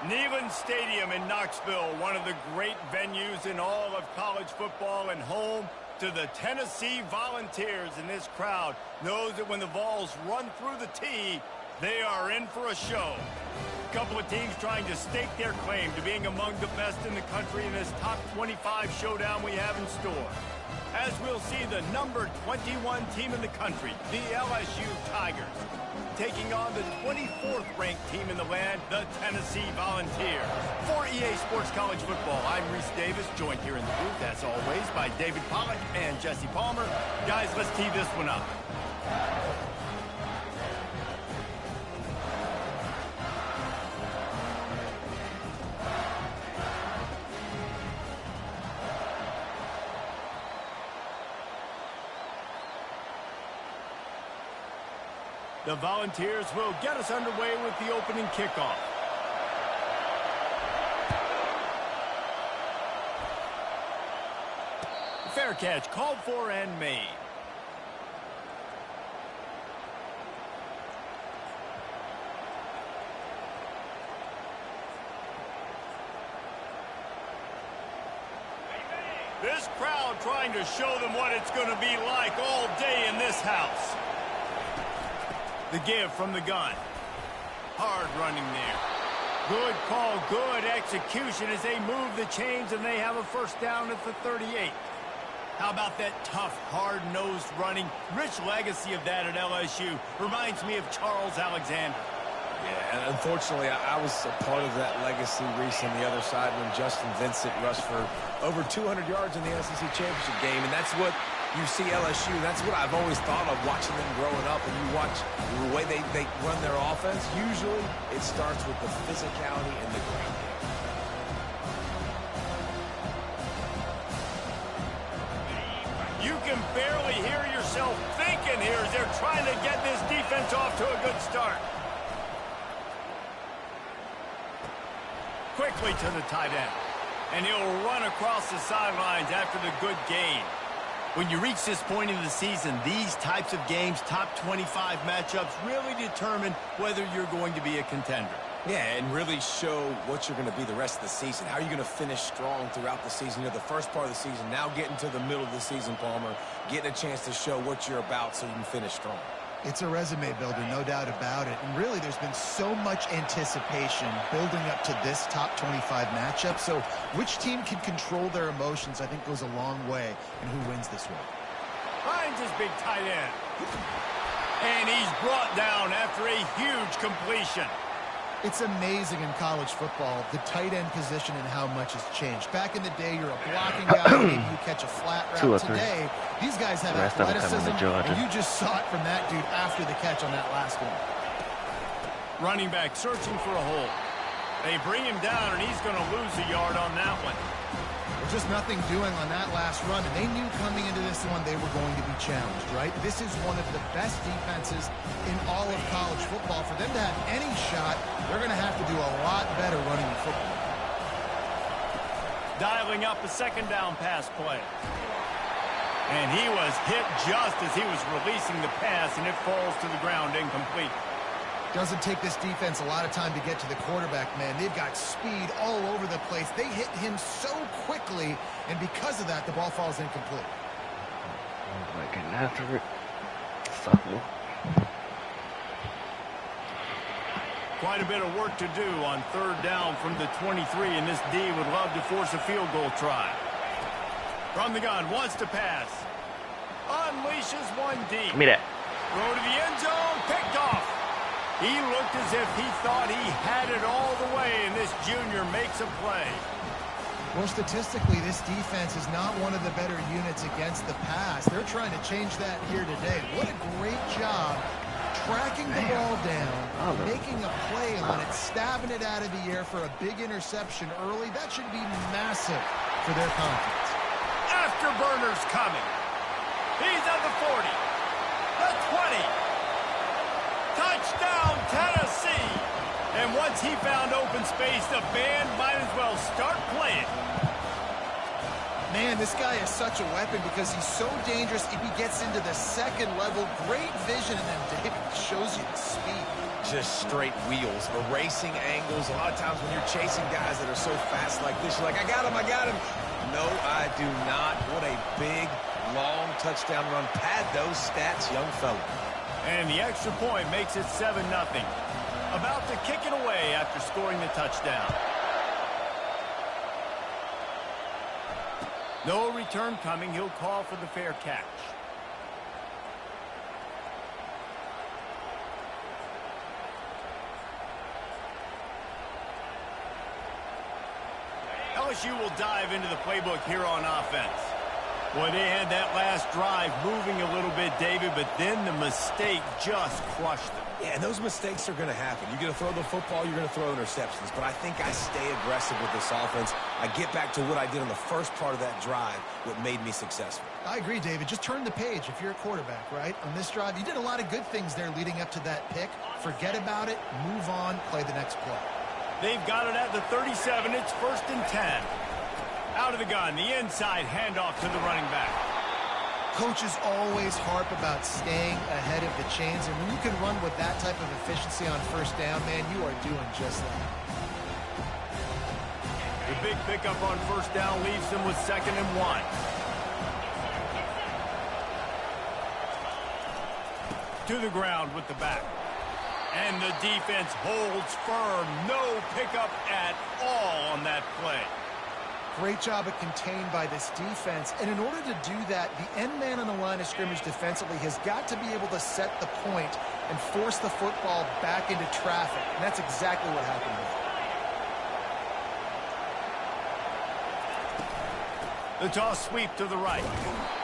Neyland Stadium in Knoxville, one of the great venues in all of college football, and home to the Tennessee Volunteers. And this crowd knows that when the Vols run through the tee, they are in for a show. A couple of teams trying to stake their claim to being among the best in the country in this top 25 showdown we have in store. As we'll see the number 21 team in the country, the LSU Tigers, taking on the 24th ranked team in the land, the Tennessee Volunteers. For EA Sports College Football, I'm Reese Davis, joined here in the booth, as always, by David Pollack and Jesse Palmer. Guys, let's tee this one up. The Volunteers will get us underway with the opening kickoff. Fair catch called for and made. This crowd trying to show them what it's going to be like all day in this house. The give from the gun. Hard running there. Good call, good execution as they move the chains and they have a first down at the 38. How about that tough, hard-nosed running? Rich legacy of that at LSU. Reminds me of Charles Alexander. Yeah, and unfortunately, I was a part of that legacy, Reese, on the other side when Justin Vincent rushed for over 200 yards in the SEC Championship game, and that's what you see LSU. That's what I've always thought of watching them growing up. And you watch the way they run their offense, usually it starts with the physicality and the ground game. You can barely hear yourself thinking here as they're trying to get this defense off to a good start. Quickly to the tight end. And he'll run across the sidelines after the good gain. When you reach this point in the season, these types of games, top 25 matchups, really determine whether you're going to be a contender. Yeah, and really show what you're going to be the rest of the season. How are you going to finish strong throughout the season? You know, the first part of the season, now getting to the middle of the season, Palmer, getting a chance to show what you're about so you can finish strong. It's a resume builder, no doubt about it. And really, there's been so much anticipation building up to this top 25 matchup. So which team can control their emotions, I think, goes a long way in who wins this one. Finds his big tight end. And he's brought down after a huge completion. It's amazing in college football, the tight end position and how much has changed. Back in the day, you're a blocking guy, maybe you catch a flat route. Today, these guys have athleticism, and you just saw it from that dude after the catch on that last one. Running back searching for a hole. They bring him down, and he's going to lose a yard on that one. There's just nothing doing on that last run, and they knew coming into this one they were going to be challenged, right? This is one of the best defenses in all of college football. For them to have any shot, they're going to have to do a lot better running the football. Dialing up a second down pass play. And he was hit just as he was releasing the pass, and it falls to the ground incomplete. Doesn't take this defense a lot of time to get to the quarterback, man. They've got speed all over the place. They hit him so quickly, and because of that, the ball falls incomplete. Getting after it. Fumble. Quite a bit of work to do on third down from the 23, and this D would love to force a field goal try. From the gun, wants to pass. Unleashes one deep. Give me that. Throw to the end zone, picked off. He looked as if he thought he had it all the way, and this junior makes a play. Well, statistically, this defense is not one of the better units against the pass. They're trying to change that here today. What a great job tracking the ball down, making a play on it, stabbing it out of the air for a big interception early. That should be massive for their confidence. Afterburners coming. He's at the 40, the 20. Touchdown, Tennessee! And once he found open space, the band might as well start playing. Man, this guy is such a weapon because he's so dangerous if he gets into the second level. Great vision, and then David shows you the speed. Just straight wheels, erasing angles. A lot of times when you're chasing guys that are so fast like this, you're like, I got him, I got him. No, I do not. What a big, long touchdown run. Pad those stats, young fella. And the extra point makes it 7-0. About to kick it away after scoring the touchdown. No return coming. He'll call for the fair catch. LSU will dive into the playbook here on offense. Boy, they had that last drive moving a little bit, David, but then the mistake just crushed them. Yeah, and those mistakes are going to happen. You're going to throw the football, you're going to throw interceptions. But I think I stay aggressive with this offense. I get back to what I did on the first part of that drive, what made me successful. I agree, David. Just turn the page if you're a quarterback, right? On this drive, you did a lot of good things there leading up to that pick. Forget about it, move on, play the next play. They've got it at the 37. It's 1st and 10. Out of the gun, the inside handoff to the running back. Coaches always harp about staying ahead of the chains, and when you can run with that type of efficiency on first down, man, you are doing just that. The big pickup on first down leaves them with 2nd and 1. To the ground with the back. And the defense holds firm. No pickup at all on that play. Great job of contained by this defense. And in order to do that, the end man on the line of scrimmage defensively has got to be able to set the point and force the football back into traffic. And that's exactly what happened there. The toss sweep to the right.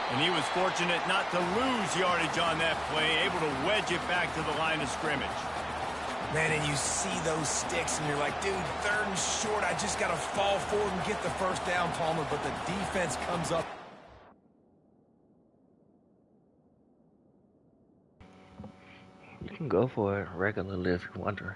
And he was fortunate not to lose yardage on that play, able to wedge it back to the line of scrimmage. Man, and you see those sticks, and you're like, dude, 3rd and short. I just got to fall forward and get the first down, Palmer, but the defense comes up. You can go for it regularly if you're wondering.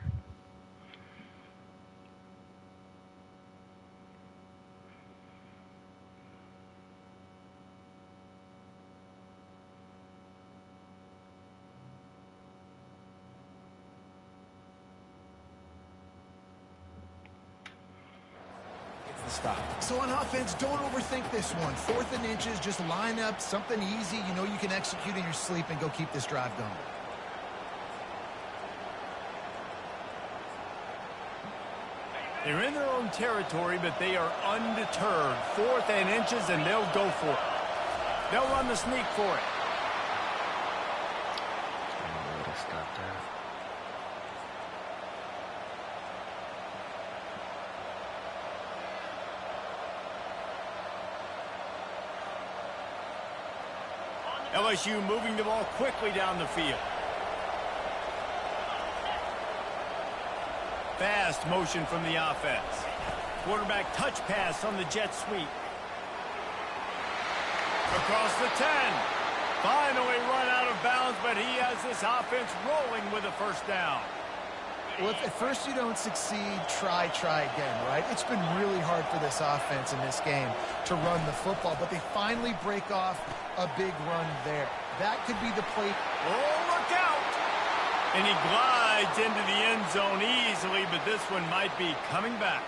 Stop. So on offense, don't overthink this one. 4th and inches, just line up something easy you know you can execute in your sleep and go keep this drive going. They're in their own territory, but they are undeterred. 4th and inches, and they'll go for it. They'll run the sneak for it. Stop there. LSU moving the ball quickly down the field. Fast motion from the offense. Quarterback touch pass on the jet sweep. Across the 10. Finally run out of bounds, but he has this offense rolling with a first down. Well, if at first you don't succeed, try again, right? It's been really hard for this offense in this game to run the football, but they finally break off a big run there. That could be the play. Oh, look out! And he glides into the end zone easily, but this one might be coming back.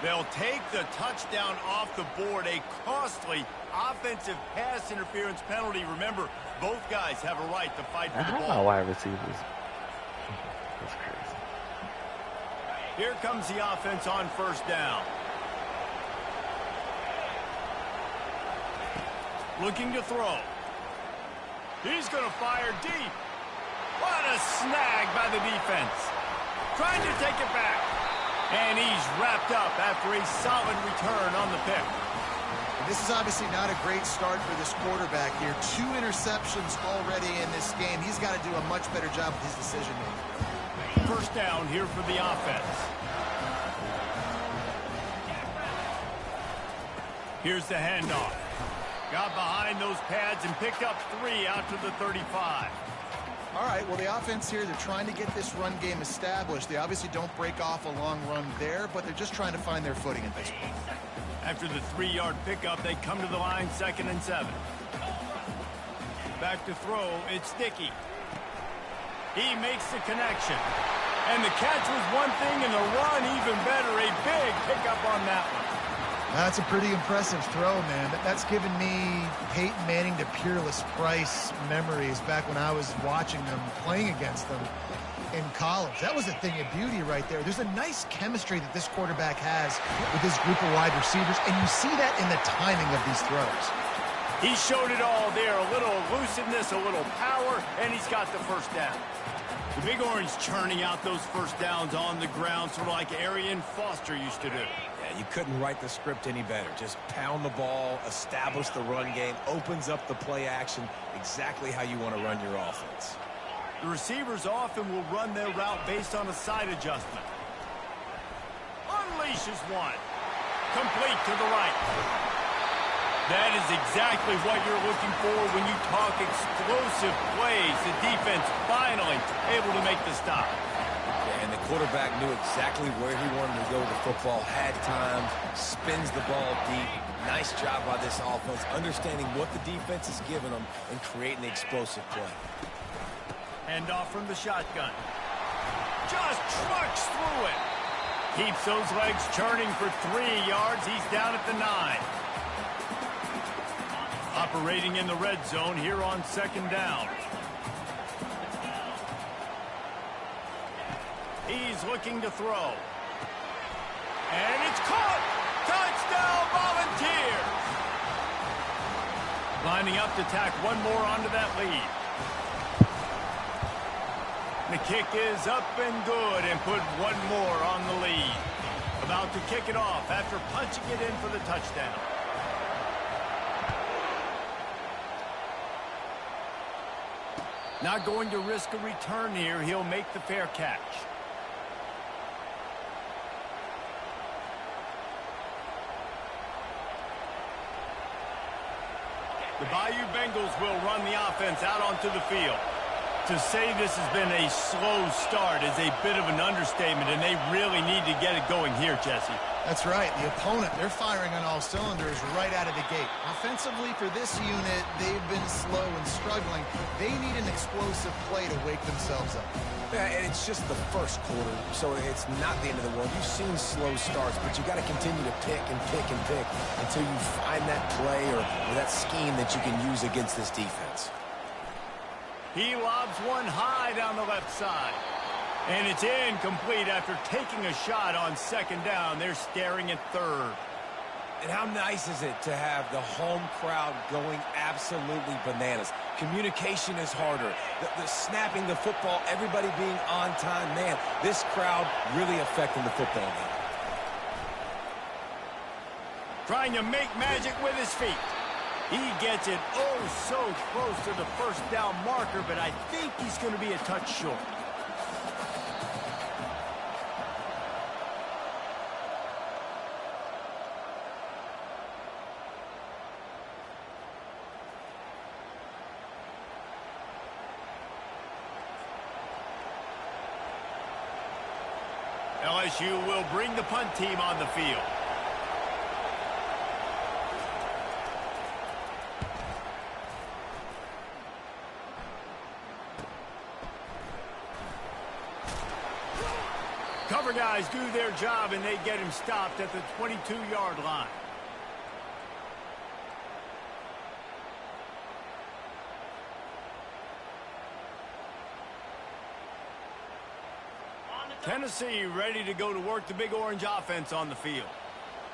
They'll take the touchdown off the board, a costly offensive pass interference penalty. Remember, both guys have a right to fight for the ball. Wide receivers. That's crazy. Here comes the offense on first down. Looking to throw. He's going to fire deep. What a snag by the defense. Trying to take it back. And he's wrapped up after a solid return on the pick. This is obviously not a great start for this quarterback here. 2 interceptions already in this game. He's got to do a much better job with his decision-making. First down here for the offense. Here's the handoff. Got behind those pads and picked up 3 out to the 35. All right, well, the offense here, they're trying to get this run game established. They obviously don't break off a long run there, but they're just trying to find their footing at this point. After the 3-yard pickup, they come to the line 2nd and 7. Back to throw, it's Sticky. He makes the connection. And the catch was one thing, and the run even better. A big pickup on that one. That's a pretty impressive throw, man. That's given me Peyton Manning to Peerless Price memories back when I was watching them, playing against them in college. That was a thing of beauty right there. There's a nice chemistry that this quarterback has with his group of wide receivers, and you see that in the timing of these throws. He showed it all there. A little elusiveness, a little power, and he's got the first down. The Big Orange churning out those first downs on the ground, sort of like Arian Foster used to do. Yeah, you couldn't write the script any better. Just pound the ball, establish the run game, opens up the play action, exactly how you want to run your offense. The receivers often will run their route based on a side adjustment. Unleashes one. Complete to the right. That is exactly what you're looking for when you talk explosive plays. The defense finally able to make the stop. Yeah, and the quarterback knew exactly where he wanted to go with the football, had time, spins the ball deep. Nice job by this offense, understanding what the defense is giving them and creating the explosive play. Hand off from the shotgun. Just trucks through it. Keeps those legs churning for 3 yards. He's down at the 9. Operating in the red zone here on 2nd down. He's looking to throw. And it's caught! Touchdown, Volunteers! Lining up to tack one more onto that lead. The kick is up and good and put one more on the lead. About to kick it off after punching it in for the touchdown. Not going to risk a return here. He'll make the fair catch. The Bayou Bengals will run the offense out onto the field. To say this has been a slow start is a bit of an understatement, and they really need to get it going here, Jesse. That's right. The opponent, they're firing on all cylinders right out of the gate. Offensively, for this unit, they've been slow and struggling. They need an explosive play to wake themselves up. Yeah, and it's just the first quarter, so it's not the end of the world. You've seen slow starts, but you got to continue to pick and pick and pick until you find that play or that scheme that you can use against this defense. He lobs one high down the left side. And it's incomplete after taking a shot on 2nd down. They're staring at 3rd. And how nice is it to have the home crowd going absolutely bananas? Communication is harder. The snapping the football, everybody being on time. Man, this crowd really affecting the football game. Trying to make magic with his feet. He gets it oh so close to the first down marker, but I think he's going to be a touch short. LSU will bring the punt team on the field. Cover guys do their job, and they get him stopped at the 22-yard line. Tennessee ready to go to work the Big Orange offense on the field.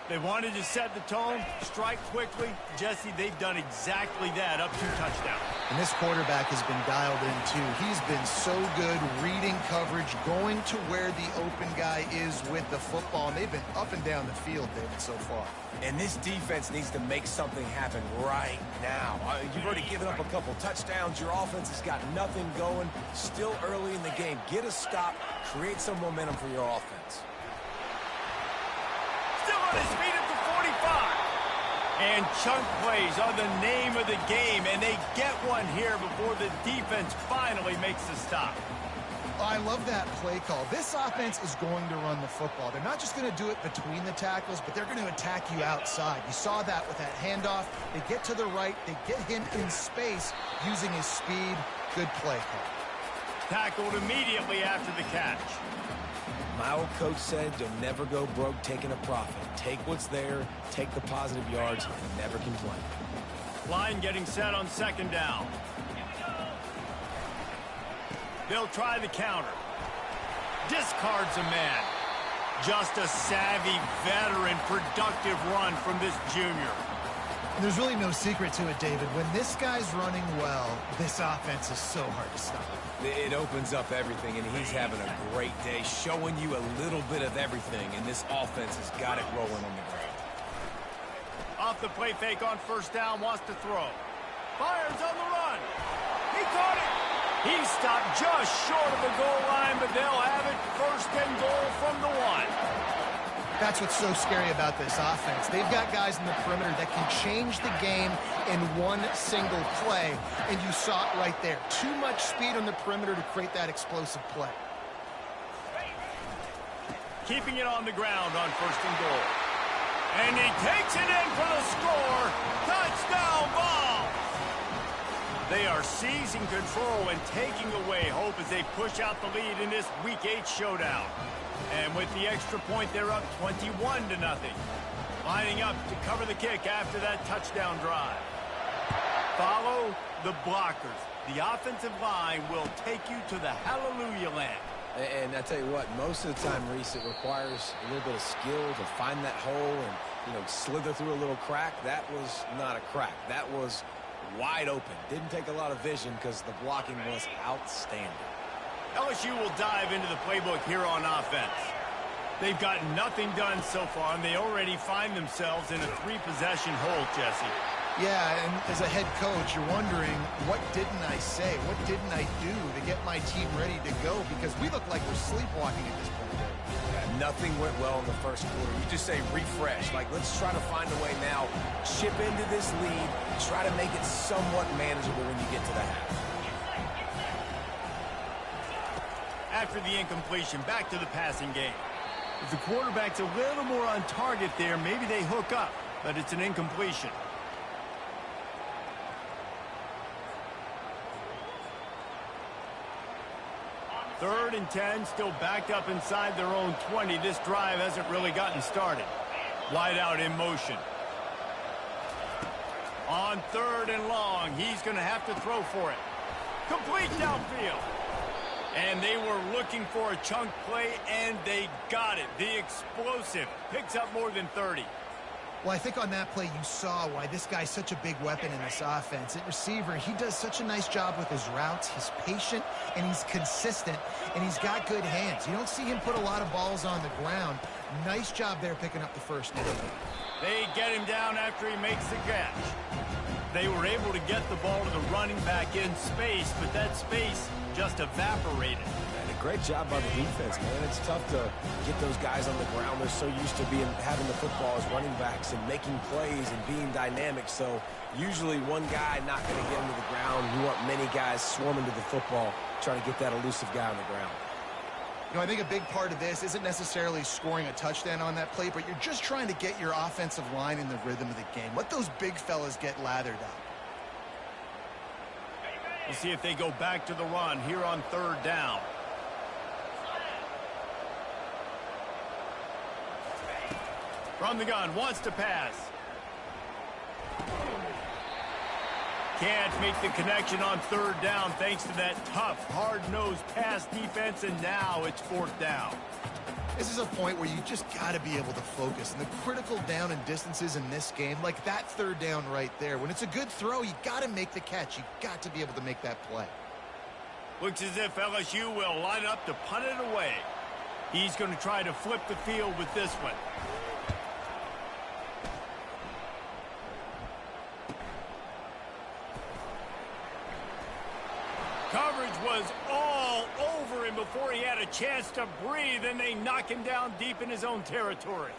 They wanted to set the tone, strike quickly. Jesse, they've done exactly that, up 2 touchdowns. And this quarterback has been dialed in, too. He's been so good reading coverage, going to where the open guy is with the football. And they've been up and down the field, David, so far. And this defense needs to make something happen right now. You've already given up a couple touchdowns. Your offense has got nothing going. Still early in the game. Get a stop. Create some momentum for your offense. Still on his feet at the 45. And chunk plays are the name of the game, and they get one here before the defense finally makes the stop. I love that play call. This offense is going to run the football. They're not just going to do it between the tackles, but they're going to attack you outside. You saw that with that handoff. They get to the right. They get him in space using his speed. Good play call. Tackled immediately after the catch. My old coach said you'll never go broke taking a profit. Take what's there, take the positive yards, and never complain. Line getting set on second down. They'll try the counter. Discards a man. Just a savvy, veteran, productive run from this junior. There's really no secret to it, David. When this guy's running well, this offense is so hard to stop. It opens up everything, and he's having a great day, showing you a little bit of everything, and this offense has got it rolling on the ground. Off the play fake on first down, wants to throw. Fires on the run. He caught it. He stopped just short of the goal line, but they'll have it first and goal from the 1. That's what's so scary about this offense. They've got guys in the perimeter that can change the game in one single play, and you saw it right there. Too much speed on the perimeter to create that explosive play. Keeping it on the ground on first and goal. And he takes it in for the score. Touchdown, Vols! They are seizing control and taking away hope as they push out the lead in this Week 8 showdown. And with the extra point, they're up 21-0. Lining up to cover the kick after that touchdown drive. Follow the blockers. The offensive line will take you to the hallelujah land. And I tell you what, most of the time, Reese, it requires a little bit of skill to find that hole and, slither through a little crack. That was not a crack. That was wide open. Didn't take a lot of vision because the blocking was outstanding. LSU will dive into the playbook here on offense. They've got nothing done so far, and they already find themselves in a 3-possession hole, Jesse. Yeah, and as a head coach, you're wondering, what didn't I say? What didn't I do to get my team ready to go? Because we look like we're sleepwalking at this point. Yeah, nothing went well in the first quarter. You just say refresh. Like, let's try to find a way now. Chip into this lead. Try to make it somewhat manageable when you get to the half. After the incompletion, back to the passing game. If the quarterback's a little more on target there, maybe they hook up, but it's an incompletion. Third and 10, still backed up inside their own 20. This drive hasn't really gotten started. Wide out in motion. On third and long, he's going to have to throw for it. Complete downfield. And they were looking for a chunk play, and they got it. The explosive picks up more than 30. Well, I think on that play you saw why this guy's such a big weapon in this offense. At receiver, he does such a nice job with his routes. He's patient, and he's consistent, and he's got good hands. You don't see him put a lot of balls on the ground. Nice job there picking up the first down. They get him down after he makes the catch. They were able to get the ball to the running back in space, but that space just evaporated. And a great job by the defense, man. It's tough to get those guys on the ground. They're so used to having the football as running backs and making plays and being dynamic. So usually one guy not going to get him to the ground. You want many guys swarming to the football, trying to get that elusive guy on the ground. I think a big part of this isn't necessarily scoring a touchdown on that play, but you're just trying to get your offensive line in the rhythm of the game. Let those big fellas get lathered up. We'll see if they go back to the run here on third down. From the gun, wants to pass. Can't make the connection on third down thanks to that tough, hard-nosed pass defense, and now it's fourth down. This is a point where you just got to be able to focus. And the critical down and distances in this game, like that third down right there, when it's a good throw, you got to make the catch. You got to be able to make that play. Looks as if LSU will line up to punt it away. He's going to try to flip the field with this one. Coverage was all over him before he had a chance to breathe, and they knock him down deep in his own territory.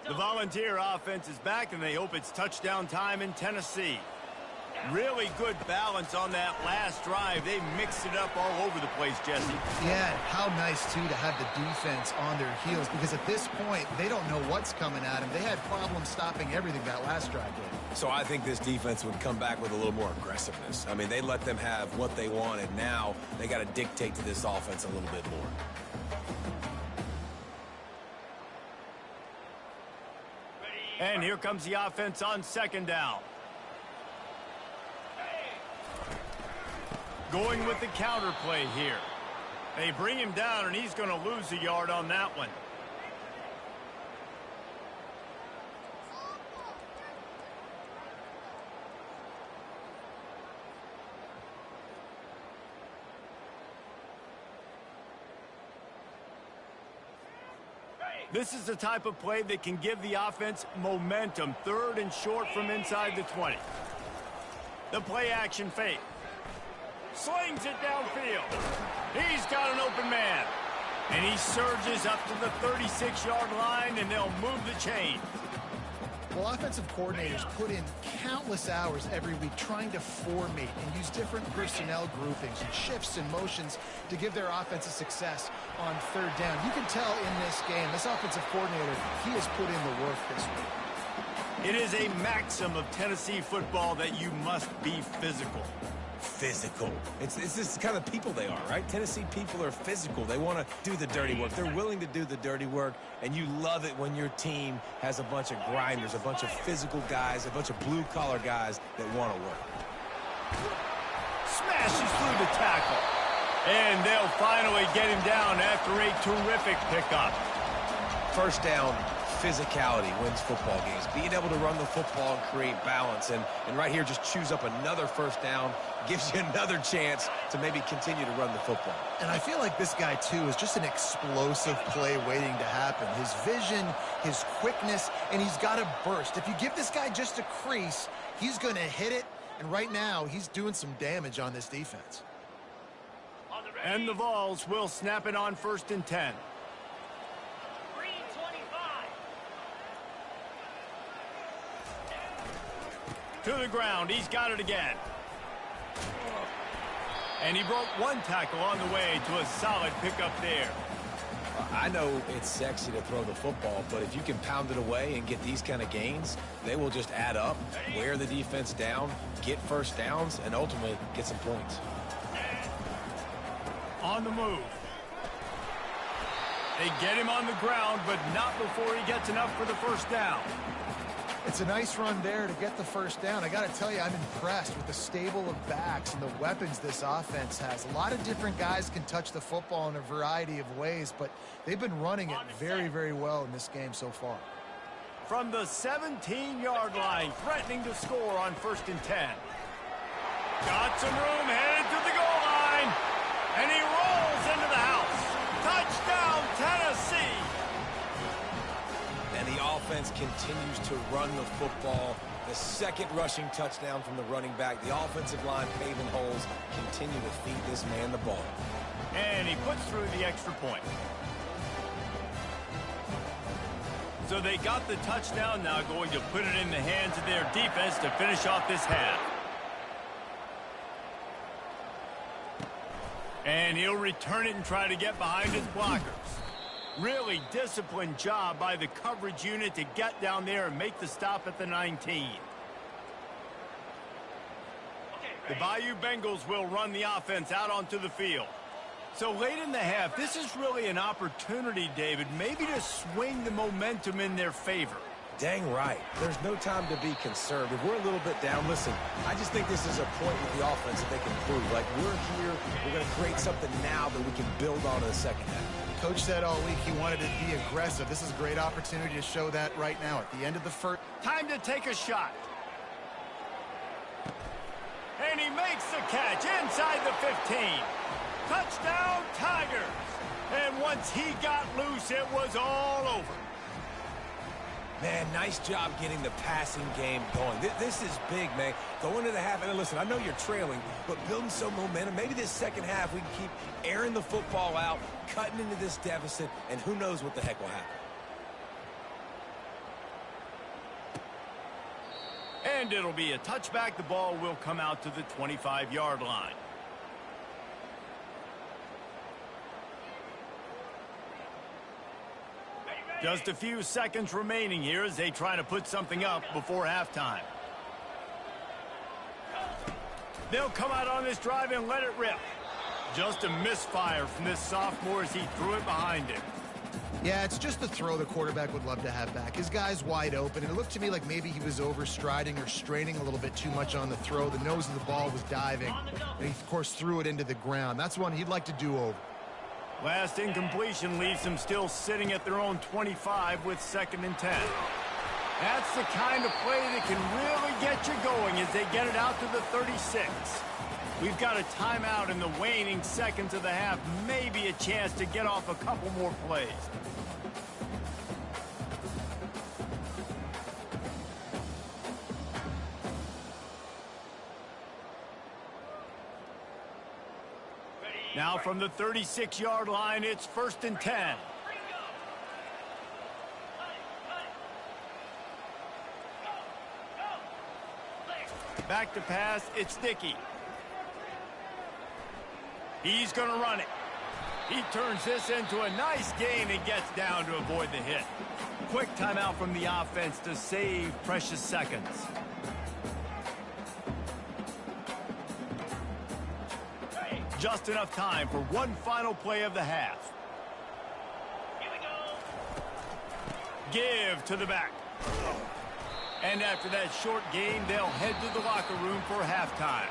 The Volunteer offense is back, and they hope it's touchdown time in Tennessee. Really good balance on that last drive. They mixed it up all over the place, Jesse. Yeah, how nice, too, to have the defense on their heels, because at this point, they don't know what's coming at them. They had problems stopping everything that last drive did. So I think this defense would come back with a little more aggressiveness. I mean, they let them have what they wanted. Now they got to dictate to this offense a little bit more. And here comes the offense on second down. Going with the counter play here. They bring him down, and he's going to lose a yard on that one. This is the type of play that can give the offense momentum. Third and short from inside the 20. The play action fake. Slings it downfield. He's got an open man. And he surges up to the 36-yard line, and they'll move the chain. Well, offensive coordinators put in countless hours every week trying to formate and use different personnel groupings and shifts and motions to give their offense a success on third down. You can tell in this game, this offensive coordinator, he has put in the work this week. It is a maxim of Tennessee football that you must be physical. Physical. It's this kind of people they are, right? Tennessee people are physical. They want to do the dirty work. They're willing to do the dirty work, and you love it when your team has a bunch of grinders, a bunch of physical guys, a bunch of blue-collar guys that want to work. Smashes through the tackle. And they'll finally get him down after a terrific pickup. First down, physicality wins football games. Being able to run the football and create balance. And right here, just choose up another first down, gives you another chance to maybe continue to run the football. And I feel like this guy, too, is just an explosive play waiting to happen. His vision, his quickness, and he's got a burst. If you give this guy just a crease, he's going to hit it. And right now, he's doing some damage on this defense. And the Vols will snap it on 1st and 10. To the ground. He's got it again. And he broke one tackle on the way to a solid pickup there. I know it's sexy to throw the football, but if you can pound it away and get these kind of gains, they will just add up, wear the defense down, get first downs, and ultimately get some points. On the move. They get him on the ground, but not before he gets enough for the first down. It's a nice run there to get the first down. I got to tell you, I'm impressed with the stable of backs and the weapons this offense has. A lot of different guys can touch the football in a variety of ways, but they've been running it very, very well in this game so far. From the 17-yard line, threatening to score on 1st and 10. Got some room, headed to the goal line, and he rolls into the house. Touchdown, Tennessee! And the offense continues to run the football. The second rushing touchdown from the running back. The offensive line paving holes, continue to feed this man the ball. And he puts through the extra point. So they got the touchdown, now going to put it in the hands of their defense to finish off this half. And he'll return it and try to get behind his blockers. Really disciplined job by the coverage unit to get down there and make the stop at the 19. The Bayou Bengals will run the offense out onto the field. So late in the half, this is really an opportunity, David, maybe to swing the momentum in their favor. Dang right. There's no time to be conservative. We're a little bit down. Listen, I just think this is a point with the offense that they can prove. Like, we're here, we're going to create something now that we can build on in the second half. Coach said all week he wanted to be aggressive. This is a great opportunity to show that right now at the end of the first. Time to take a shot. And he makes the catch inside the 15. Touchdown, Tigers. And once he got loose, it was all over. Man, nice job getting the passing game going. This is big, man. Going to the half, and listen, I know you're trailing, but building some momentum. Maybe this second half we can keep airing the football out, cutting into this deficit, and who knows what the heck will happen. And it'll be a touchback. The ball will come out to the 25-yard line. Just a few seconds remaining here as they try to put something up before halftime. They'll come out on this drive and let it rip. Just a misfire from this sophomore as he threw it behind him. Yeah, it's just the throw the quarterback would love to have back. His guy's wide open, and it looked to me like maybe he was overstriding or straining a little bit too much on the throw. The nose of the ball was diving, and he, of course, threw it into the ground. That's one he'd like to do over. Last incompletion leaves them still sitting at their own 25 with 2nd and 10. That's the kind of play that can really get you going as they get it out to the 36. We've got a timeout in the waning seconds of the half. Maybe a chance to get off a couple more plays. Now from the 36-yard line, it's 1st and 10. Back to pass, it's Dickey. He's going to run it. He turns this into a nice gain and gets down to avoid the hit. Quick timeout from the offense to save precious seconds. Just enough time for one final play of the half. Here we go. Give to the back. And after that short game, they'll head to the locker room for halftime.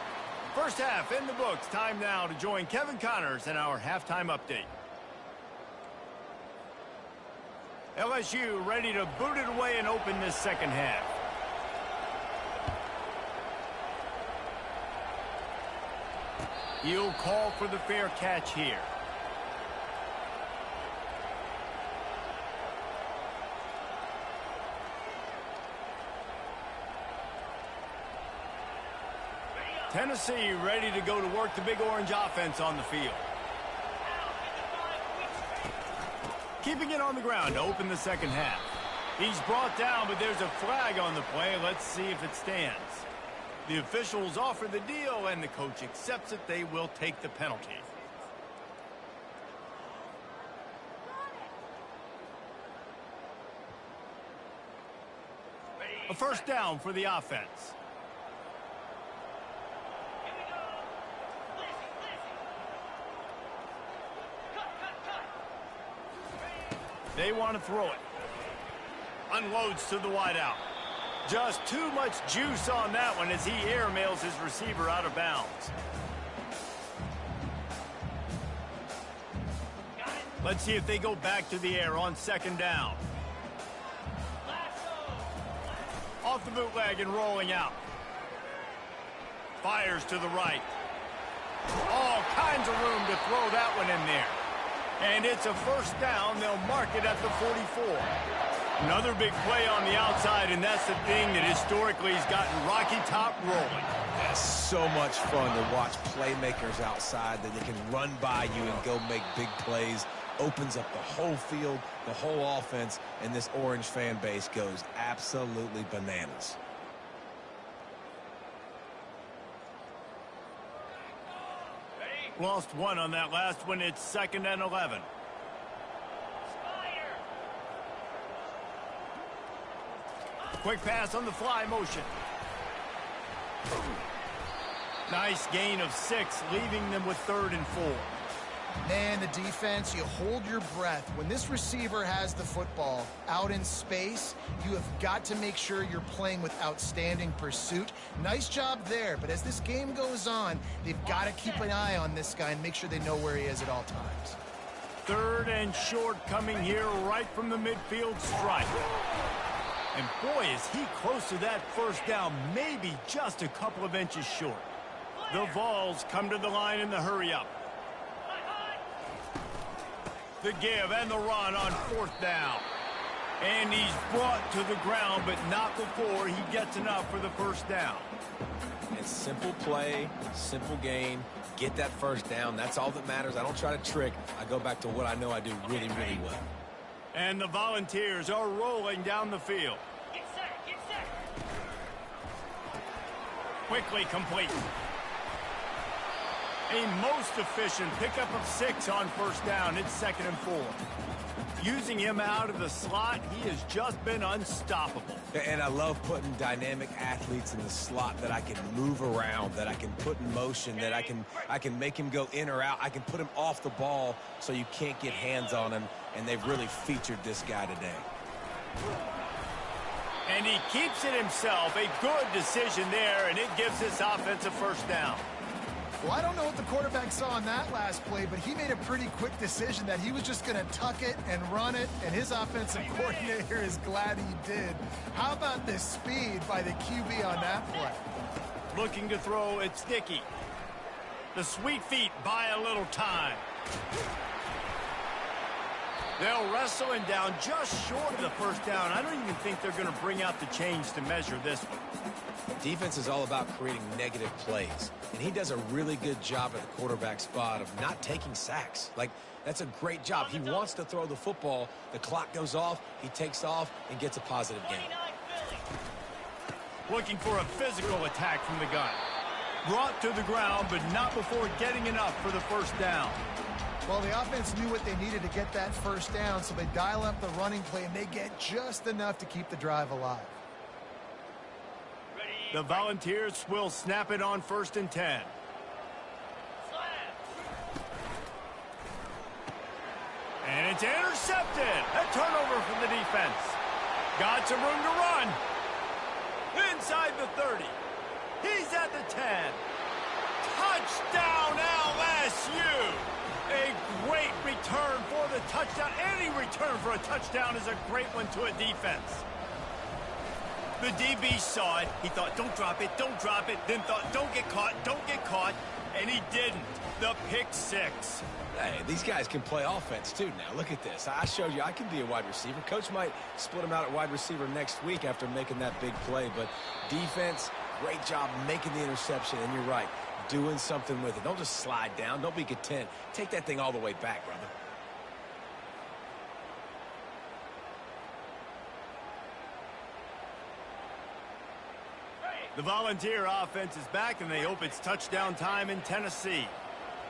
First half in the books. Time now to join Kevin Connors in our halftime update. LSU ready to boot it away and open this second half. He'll call for the fair catch here. Tennessee ready to go to work the Big Orange offense on the field. Keeping it on the ground to open the second half. He's brought down, but there's a flag on the play. Let's see if it stands. The officials offer the deal, and the coach accepts it. They will take the penalty. A first down for the offense. They want to throw it. Unloads to the wideout. Just too much juice on that one as he airmails his receiver out of bounds. Let's see if they go back to the air on second down. Off the bootleg and rolling out. Fires to the right. All kinds of room to throw that one in there. And it's a first down. They'll mark it at the 44. Another big play on the outside, and that's the thing that historically has gotten Rocky Top rolling. That's so much fun to watch playmakers outside that they can run by you and go make big plays. Opens up the whole field, the whole offense, and this Orange fan base goes absolutely bananas. Lost one on that last one. It's 2nd and 11. Quick pass on the fly motion. Nice gain of 6, leaving them with 3rd and 4. Man, the defense, you hold your breath. When this receiver has the football out in space, you have got to make sure you're playing with outstanding pursuit. Nice job there, but as this game goes on, they've got to keep an eye on this guy and make sure they know where he is at all times. 3rd and short coming here right from the midfield stripe. And boy, is he close to that first down, maybe just a couple of inches short. The Vols come to the line in the hurry-up. The give and the run on 4th down. And he's brought to the ground, but not before he gets enough for the first down. It's simple play, simple gain. Get that first down. That's all that matters. I don't try to trick. I go back to what I know I do really, really well. And the Volunteers are rolling down the field. quickly complete. A most efficient pickup of 6 on first down. It's 2nd and 4. Using him out of the slot, he has just been unstoppable. And I love putting dynamic athletes in the slot that I can move around, that I can put in motion, that I can make him go in or out. I can put him off the ball so you can't get hands on him, and they've really featured this guy today. And he keeps it himself. A good decision there, and it gives this offense a first down. Well, I don't know what the quarterback saw on that last play, but he made a pretty quick decision that he was just going to tuck it and run it, and his offensive coordinator is glad he did. How about the speed by the QB on that play? Looking to throw, it's Dickey. The sweet feet buy a little time. They'll wrestle him down just short of the first down. I don't even think they're going to bring out the chains to measure this one. Defense is all about creating negative plays, and he does a really good job at the quarterback spot of not taking sacks. Like, that's a great job. He wants to throw the football. The clock goes off, he takes off, and gets a positive gain. Looking for a physical attack from the gun. Brought to the ground, but not before getting enough for the first down. Well, the offense knew what they needed to get that first down, so they dial up the running play, and they get just enough to keep the drive alive. The Volunteers will snap it on 1st and 10. And it's intercepted. A turnover from the defense. Got some room to run. Inside the 30. He's at the 10. Touchdown LSU. A great return for the touchdown. Any return for a touchdown is a great one to a defense. The DB saw it. He thought, don't drop it, don't drop it. Then thought, don't get caught, and he didn't. The pick 6. Hey, these guys can play offense, too, now. Look at this. I showed you I can be a wide receiver. Coach might split him out at wide receiver next week after making that big play. But defense, great job making the interception. And you're right, doing something with it. Don't just slide down. Don't be content. Take that thing all the way back, brother. The Volunteer offense is back, and they hope it's touchdown time in Tennessee.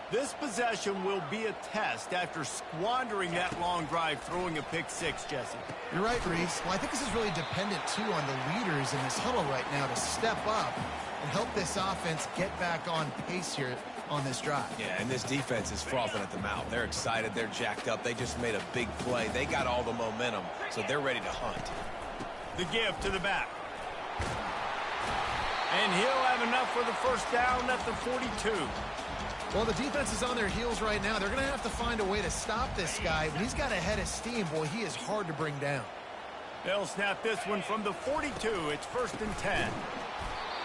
This possession will be a test after squandering that long drive, throwing a pick 6, Jesse. You're right, Reese. Well, I think this is really dependent, too, on the leaders in this huddle right now to step up and help this offense get back on pace here on this drive. Yeah, and this defense is frothing at the mouth. They're excited. They're jacked up. They just made a big play. They got all the momentum, so they're ready to hunt. The give to the back. And he'll have enough for the first down at the 42. Well, the defense is on their heels right now. They're going to have to find a way to stop this guy. But he's got a head of steam. Boy, he is hard to bring down. They'll snap this one from the 42. It's 1st and 10.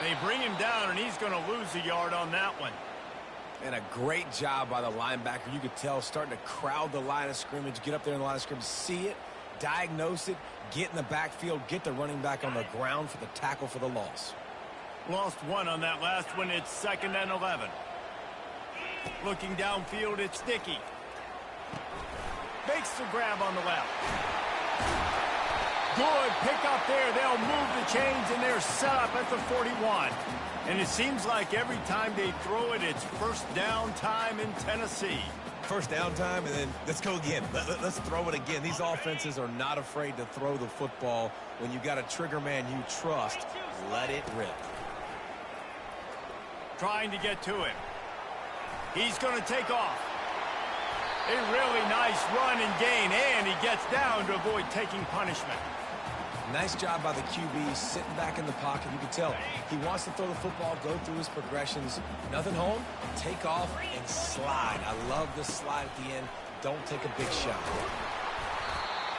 They bring him down, and he's going to lose a yard on that one. And a great job by the linebacker. You could tell starting to crowd the line of scrimmage, get up there in the line of scrimmage, see it, diagnose it, get in the backfield, get the running back on the ground for the tackle for the loss. Lost 1 on that last one. It's 2nd and 11. Looking downfield, it's Dickey. Makes the grab on the left. Good pick up there. They'll move the chains, and they're set up at the 41. And it seems like every time they throw it, it's first down time in Tennessee. First down time, and then let's go again. Let's throw it again. These offenses are not afraid to throw the football. When you got a trigger man you trust, let it rip. Trying to get to it. He's going to take off. A really nice run and gain, and he gets down to avoid taking punishment. Nice job by the QB, sitting back in the pocket. You can tell he wants to throw the football, go through his progressions. Nothing home, take off, and slide. I love the slide at the end. Don't take a big shot.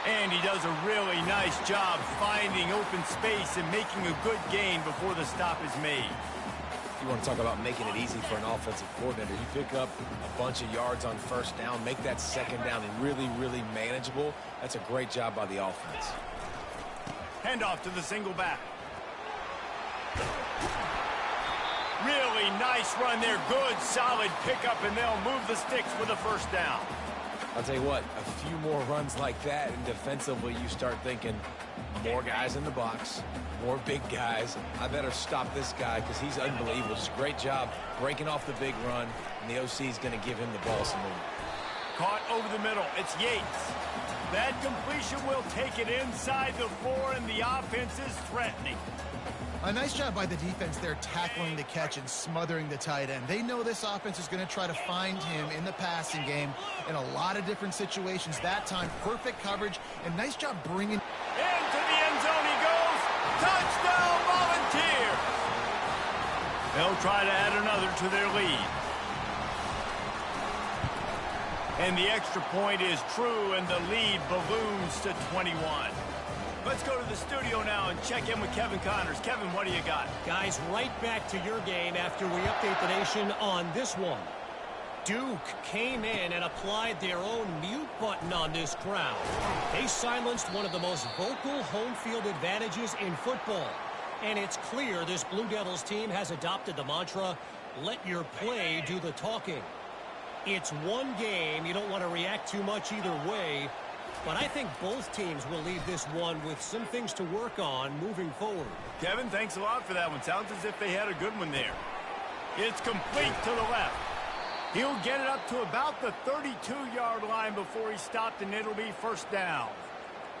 And he does a really nice job finding open space and making a good gain before the stop is made. You want to talk about making it easy for an offensive coordinator. You pick up a bunch of yards on first down, make that second down really, really manageable. That's a great job by the offense. Handoff to the single back. Really nice run there. Good, solid pickup, and they'll move the sticks for the first down. I'll tell you what, a few more runs like that, and defensively you start thinking more guys in the box, More big guys. I better stop this guy because he's unbelievable. Just a great job breaking off the big run, and the OC is going to give him the ball some more. Caught over the middle. It's Yates. That completion will take it inside the 4, and the offense is threatening. A nice job by the defense there tackling the catch and smothering the tight end. They know this offense is going to try to find him in the passing game in a lot of different situations. That time, perfect coverage, and nice job bringing... Into the end zone he goes. Touchdown, Volunteers! They'll try to add another to their lead. And the extra point is true, and the lead balloons to 21. Let's go to the studio now and check in with Kevin Connors. Kevin, what do you got? Guys, right back to your game after we update the nation on this one. Duke came in and applied their own mute button on this crowd. They silenced one of the most vocal home field advantages in football. And it's clear this Blue Devils team has adopted the mantra, let your play do the talking. It's one game. You don't want to react too much either way. But I think both teams will leave this one with some things to work on moving forward. Kevin, thanks a lot for that one. Sounds as if they had a good one there. It's complete to the left. He'll get it up to about the 32-yard line before he stopped, and it'll be first down.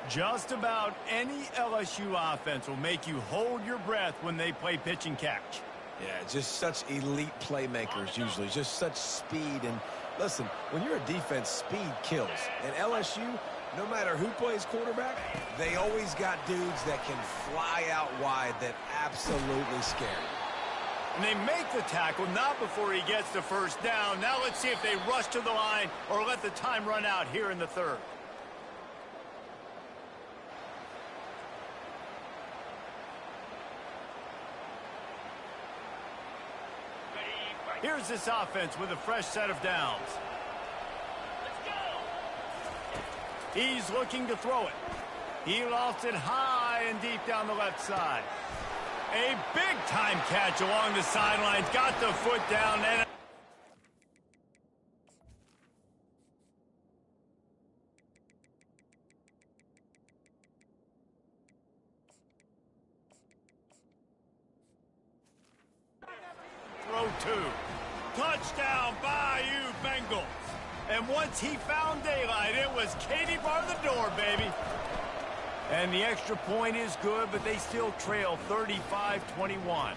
Just about any LSU offense will make you hold your breath when they play pitch and catch. Yeah, just such elite playmakers usually, just such speed. And listen, when you're a defense, speed kills. And LSU, no matter who plays quarterback, they always got dudes that can fly out wide that absolutely scare you. And they make the tackle not before he gets the first down. Now let's see if they rush to the line or let the time run out here in the third. Here's this offense with a fresh set of downs. He's looking to throw it. He lofts it high and deep down the left side. A big-time catch along the sidelines. Got the foot down and... throw 2. Touchdown, Bayou Bengals. And once he found daylight, it was Katie bar the door, baby. And the extra point is good, but they still trail 35-21.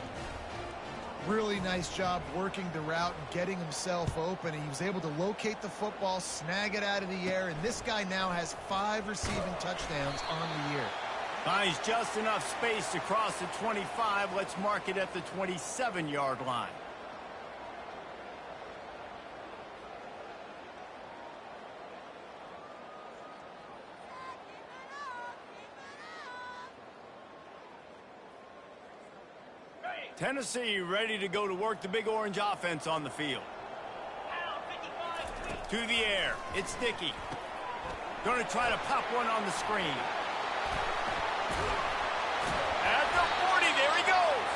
Really nice job working the route and getting himself open. He was able to locate the football, snag it out of the air, and this guy now has 5 receiving touchdowns on the year. Finds just enough space to cross the 25. Let's mark it at the 27-yard line. Tennessee ready to go to work the Big Orange offense on the field. To the air. It's Dickey. Going to try to pop one on the screen. At the 40, there he goes.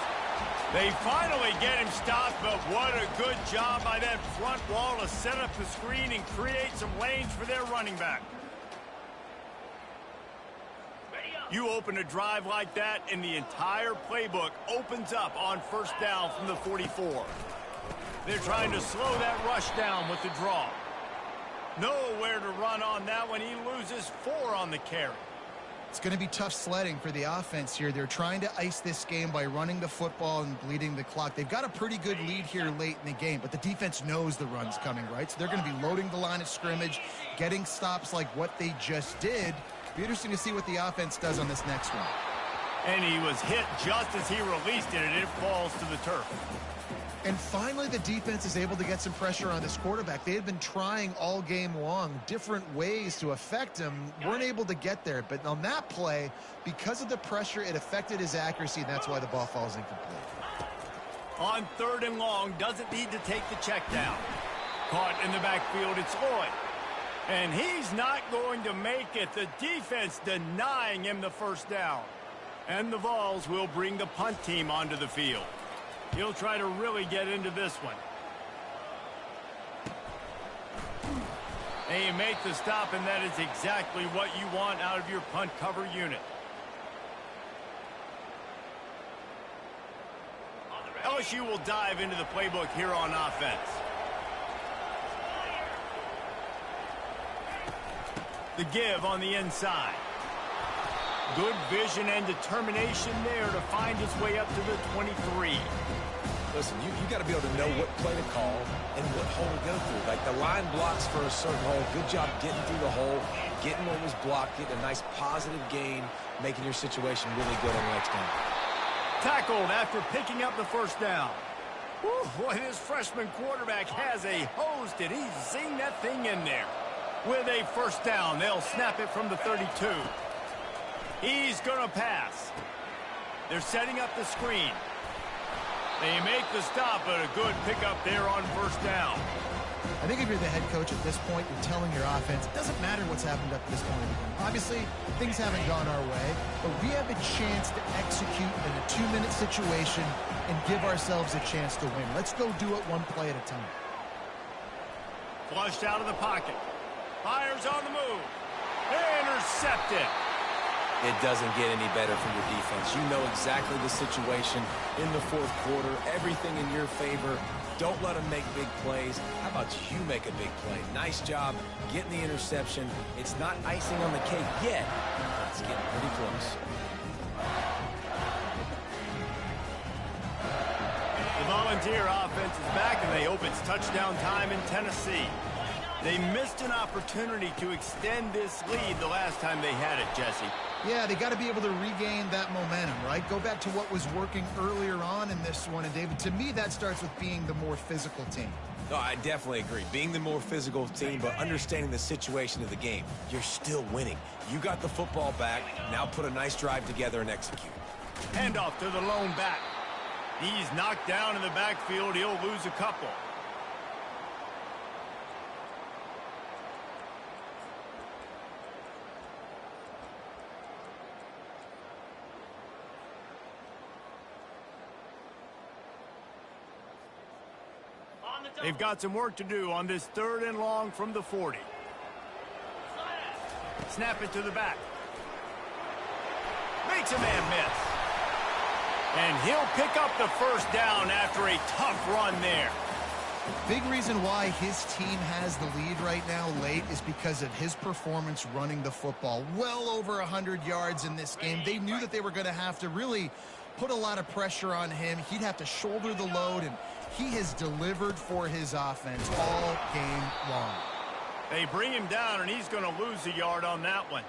They finally get him stopped, but what a good job by that front wall to set up the screen and create some lanes for their running back. You open a drive like that, and the entire playbook opens up on first down from the 44. They're trying to slow that rush down with the draw. Nowhere to run on that one. He loses 4 on the carry. It's going to be tough sledding for the offense here. They're trying to ice this game by running the football and bleeding the clock. They've got a pretty good lead here late in the game, but the defense knows the run's coming, right? So they're going to be loading the line of scrimmage, getting stops like what they just did. Be interesting to see what the offense does on this next one. And he was hit just as he released it, and it falls to the turf. And finally, the defense is able to get some pressure on this quarterback. They had been trying all game long different ways to affect him. Weren't able to get there. But on that play, because of the pressure, it affected his accuracy, and that's why the ball falls incomplete. On 3rd and long, doesn't need to take the check down. Caught in the backfield, it's Lloyd. And he's not going to make it. The defense denying him the first down. And the Vols will bring the punt team onto the field. He'll try to really get into this one. And you make the stop, and that is exactly what you want out of your punt cover unit. LSU will dive into the playbook here on offense. The give on the inside. Good vision and determination there to find his way up to the 23. Listen, you got to be able to know what play to call and what hole to go through. Like the line blocks for a certain hole. Good job getting through the hole, getting what was blocked, getting a nice positive gain, making your situation really good on the next time. Tackled after picking up the first down. Whew, boy, this freshman quarterback has a hose. Did he zing that thing in there? With a first down, they'll snap it from the 32. He's going to pass. They're setting up the screen. They make the stop, but a good pickup there on first down. I think if you're the head coach at this point, you're telling your offense, it doesn't matter what's happened up to this point. Obviously, things haven't gone our way, but we have a chance to execute in a 2-minute situation and give ourselves a chance to win. Let's go do it one play at a time. Flushed out of the pocket. Fires on the move. Intercepted. It doesn't get any better from your defense. You know exactly the situation in the fourth quarter, everything in your favor. Don't let them make big plays. How about you make a big play? Nice job getting the interception. It's not icing on the cake yet, but it's getting pretty close. The Volunteer offense is back, and they hope it's touchdown time in Tennessee. They missed an opportunity to extend this lead the last time they had it, Jesse. Yeah, they got to be able to regain that momentum, right? Go back to what was working earlier on in this one. And, David, to me, that starts with being the more physical team. No, I definitely agree. Being the more physical team, but understanding the situation of the game. You're still winning. You got the football back. Now put a nice drive together and execute. Handoff to the lone back. He's knocked down in the backfield. He'll lose a couple. They've got some work to do on this 3rd and long from the 40. Snap it to the back. Makes a man miss. And he'll pick up the first down after a tough run there. Big reason why his team has the lead right now late is because of his performance running the football. Well over 100 yards in this game. They knew that they were going to have to really put a lot of pressure on him. He'd have to shoulder the load, and he has delivered for his offense all game long. They bring him down, and he's going to lose a yard on that one.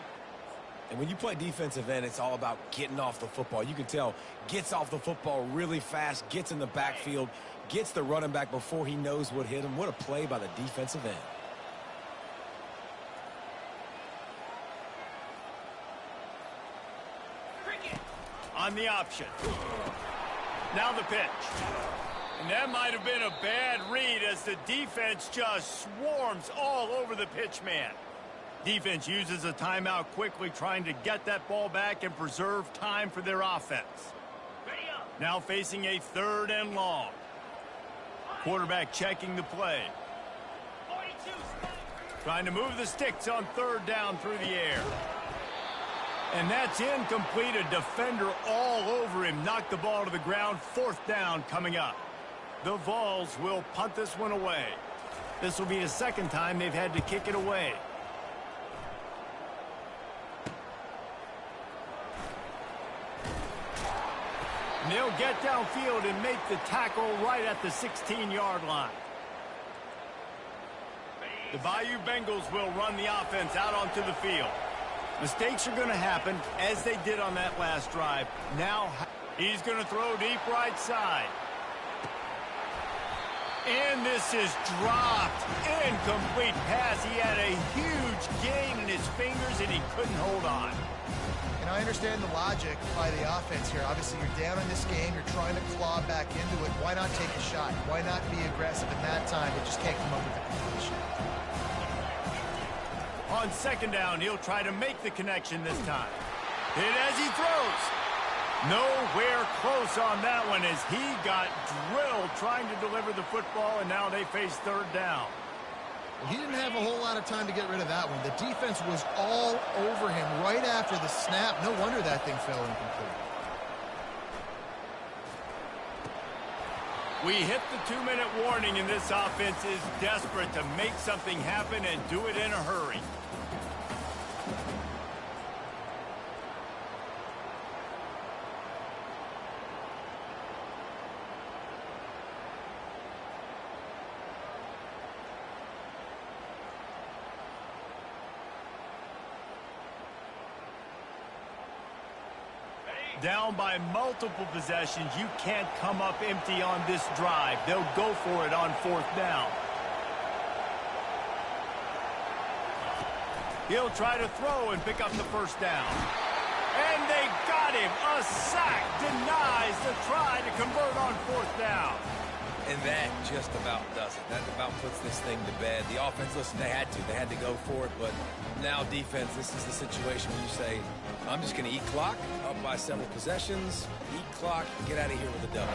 And when you play defensive end, it's all about getting off the football. You can tell, gets off the football really fast, gets in the backfield, gets the running back before he knows what hit him. What a play by the defensive end. On the option. Now the pitch. And that might have been a bad read as the defense just swarms all over the pitch man. Defense uses a timeout quickly, trying to get that ball back and preserve time for their offense. Now facing a 3rd and long. Quarterback checking the play. Trying to move the sticks on 3rd down through the air. And that's incomplete. A defender all over him. Knocked the ball to the ground. 4th down coming up. The Vols will punt this one away. This will be the 2nd time they've had to kick it away. And they'll get downfield and make the tackle right at the 16-yard line. The Bayou Bengals will run the offense out onto the field. Mistakes are going to happen, as they did on that last drive. Now he's going to throw deep right side. And this is dropped. Incomplete pass. He had a huge gain in his fingers, and he couldn't hold on. And I understand the logic by the offense here. Obviously, you're down in this game. You're trying to claw back into it. Why not take a shot? Why not be aggressive in that time? They just can't come up with the completion. On 2nd down, he'll try to make the connection this time. Hit as he throws. Nowhere close on that one as he got drilled trying to deliver the football, and now they face 3rd down. Well, he didn't have a whole lot of time to get rid of that one. The defense was all over him right after the snap. No wonder that thing fell incomplete. We hit the 2-minute warning, and this offense is desperate to make something happen and do it in a hurry. Down by multiple possessions, you can't come up empty on this drive. They'll go for it on 4th down. He'll try to throw and pick up the 1st down. And they got him. A sack denies the try to convert on 4th down. And that just about does it. That about puts this thing to bed. The offense, listen, they had to go for it, but now defense, this is the situation where you say, I'm just going to eat clock, up by several possessions, eat clock, get out of here with a W.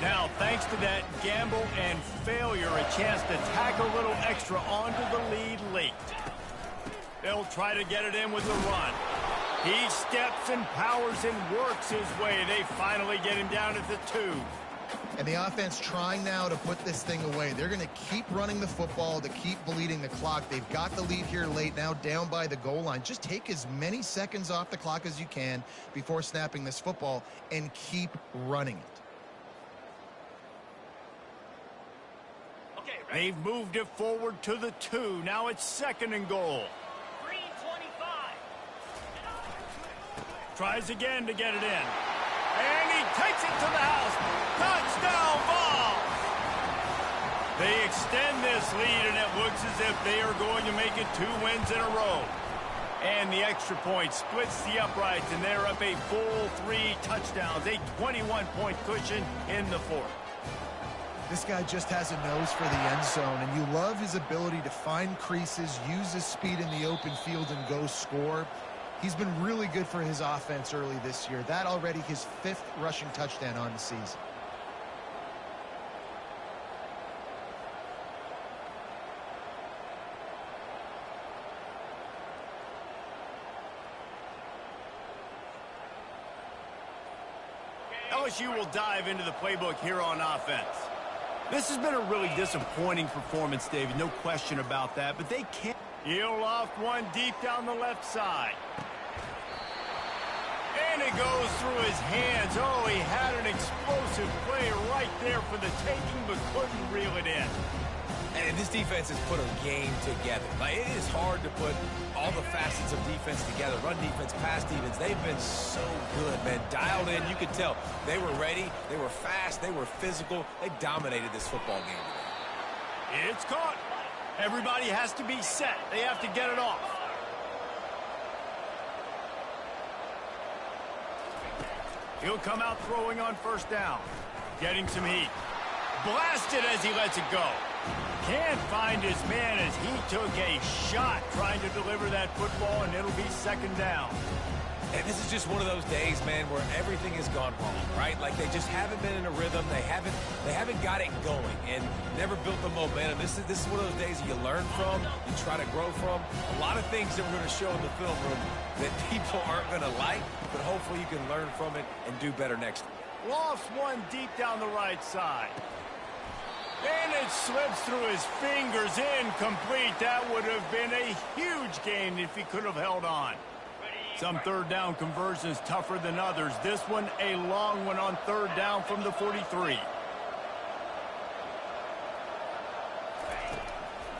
Now, thanks to that gamble and failure, a chance to tack a little extra onto the lead late. They'll try to get it in with the run. He steps and powers and works his way. They finally get him down at the 2. And the offense trying now to put this thing away. They're going to keep running the football to keep bleeding the clock. They've got the lead here late, now down by the goal line. Just take as many seconds off the clock as you can before snapping this football and keep running it. They've moved it forward to the 2. Now it's 2nd and goal. Tries again to get it in. And he takes it to the house. Touchdown, Vols! They extend this lead, and it looks as if they are going to make it 2 wins in a row. And the extra point splits the uprights, and they're up a full 3 touchdowns, a 21-point cushion in the 4th. This guy just has a nose for the end zone, and you love his ability to find creases, use his speed in the open field, and go score. He's been really good for his offense early this year. That already his 5th rushing touchdown on the season. LSU will dive into the playbook here on offense. This has been a really disappointing performance, David. No question about that, but they can't. He'll loft one deep down the left side. And it goes through his hands. Oh, he had an explosive play right there for the taking, but couldn't reel it in. And this defense has put a game together. Like, it is hard to put all the facets of defense together. Run defense, pass defense. They've been so good, man. Dialed in. You could tell they were ready. They were fast. They were physical. They dominated this football game today. It's caught. Everybody has to be set. They have to get it off. He'll come out throwing on 1st down. Getting some heat. Blasted as he lets it go. Can't find his man as he took a shot trying to deliver that football, and it'll be 2nd down. And this is just one of those days, man, where everything has gone wrong, right? Like, they just haven't been in a rhythm. They haven't got it going and never built the momentum. This is one of those days you learn from, you try to grow from. A lot of things that we're going to show in the film room that people aren't going to like, but hopefully you can learn from it and do better next week. Lofts one deep down the right side. And it slips through his fingers, incomplete. That would have been a huge gain if he could have held on. Some 3rd down conversions tougher than others. This one a long one on 3rd down from the 43.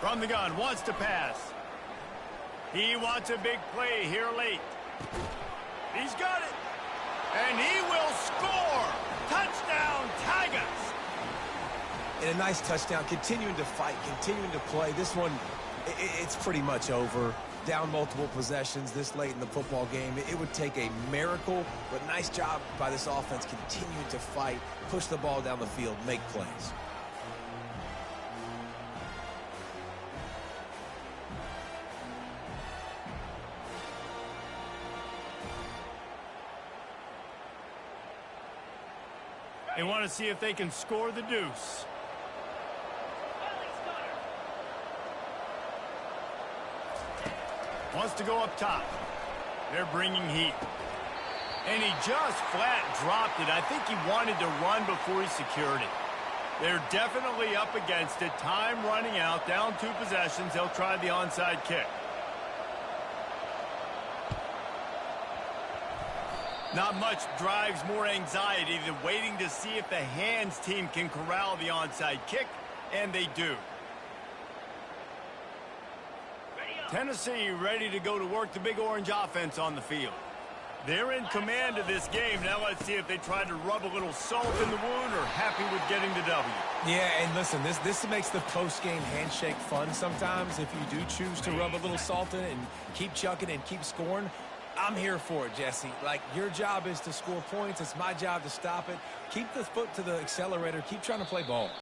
From the gun, wants to pass. He wants a big play here late. He's got it. And he will score. Touchdown, Tigers. And a nice touchdown, continuing to fight, continuing to play. This one, it's pretty much over. Down multiple possessions this late in the football game. It would take a miracle, but nice job by this offense continuing to fight, push the ball down the field, make plays. They want to see if they can score the deuce. Wants to go up top. They're bringing heat. And he just flat dropped it. I think he wanted to run before he secured it. They're definitely up against it. Time running out. Down 2 possessions. They'll try the onside kick. Not much drives more anxiety than waiting to see if the hands team can corral the onside kick, and they do. Tennessee ready to go to work the Big Orange offense on the field. They're in command of this game. Now let's see if they try to rub a little salt in the wound or happy with getting the W. Yeah, and listen, this makes the post-game handshake fun sometimes. If you do choose to rub a little salt in it and keep chucking and keep scoring, I'm here for it, Jesse. Like, your job is to score points. It's my job to stop it. Keep the foot to the accelerator. Keep trying to play ball.